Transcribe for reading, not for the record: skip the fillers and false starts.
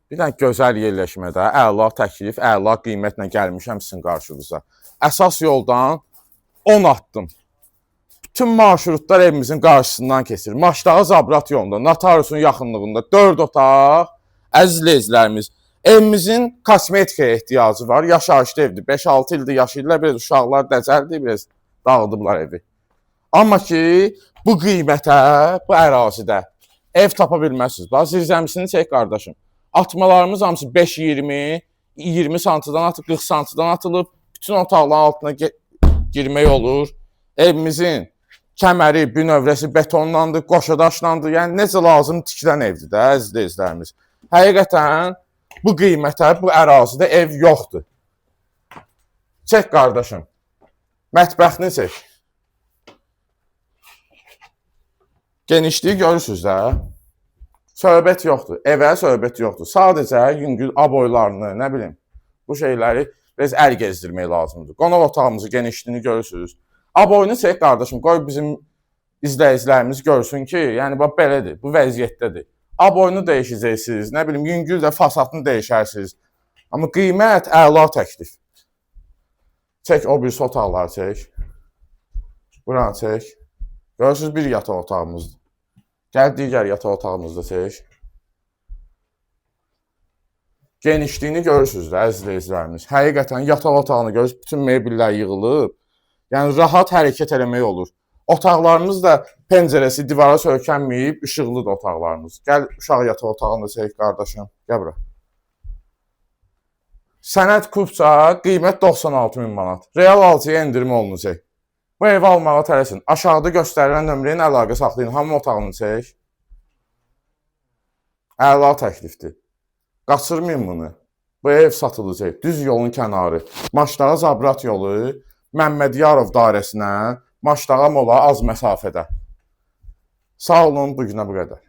Bir dənə gözəl yerləşmədə, əla təklif, əla qiymətlə gəlmişəm sizin qarşınıza. Əsas yoldan 10 addım. Bütün marşrutlar evimizin qarşısından keçir. Maçdağı Zabrat yolunda, Notariusun yaxınlığında 4 otaq. Əziz izləyicilərimiz, evimizin kosmetikaya ehtiyacı var. Yaşayışlı evdir. 5-6 ildir yaşayırlar. Biraz uşaqlar dəcəldir, biraz dağıdıblar evi. Amma ki, bu qiymətə, bu ərazidə ev tapa bilməzsiniz. Bax, zirzəmisini çək qardaşım. Atmalarımız hamısı 5-20, 20 santıdan atıb, 40 santıdan atılıb. Bütün otaqların altına girmək olur. Evimizin kəməri, bünövrəsi betonlandı, qoşadaşlandı. Yəni necə lazım tikilən evdir də, əziz izləyicilərimiz. Həqiqətən bu qiymətə, bu ərazidə ev yoxdur. Çək qardaşım. Mətbəxini çək. Genişliyi görürsünüz də. Söhbət yoxdur. Evə söhbət yoxdur. Sadəcə yüngül aboylarını, nə bilim, bu şeyləri biraz əl gezdirmək lazımdır. Qonaq otağımızın genişliyini görürsünüz. Aboyunu çək qardaşım, qoy bizim izləyicilərimiz görsün ki, yəni bax belədir, bu vəziyyətdədir. Aboyunu dəyişəcəksiniz, nə bilim, yüngül də fasadını dəyişərsiniz. Amma qiymət əla təklif. Çək o birisi otaqları çək. Buranı çək. Görürsünüz, bir yataq otağımızdır. Gəl digər yataq otağımızda çək. Genişliyini görürsünüz də, əziz izləyicilərimiz. Həqiqətən yataq otağını görürsünüz, bütün mebellər yığılıb. Yəni rahat hərəkət eləmək olur. Otaqlarımız da pəncərəsi divara söykənməyib, işıqlıdır otaqlarımız. Gəl uşaq yataq otağını çək qardaşım. Gəl bura. Sənəd kubça qiymət 96.000 manat. Real alıcıya endirmə olunacaq. Bu evi almağa tələsin. Aşağıda göstərilən nömrəyə əlaqə saxlayın. Hamı otağını çək. Əla təklifdir. Qaçırmayın bunu. Bu ev satılacaq. Düz yolun kənarı. Maçdağa Zabrat yolu, Məmmədiyarov dairəsinə, Maçdağa mola az məsafədə. Sağ olun, bu günə bu qədər.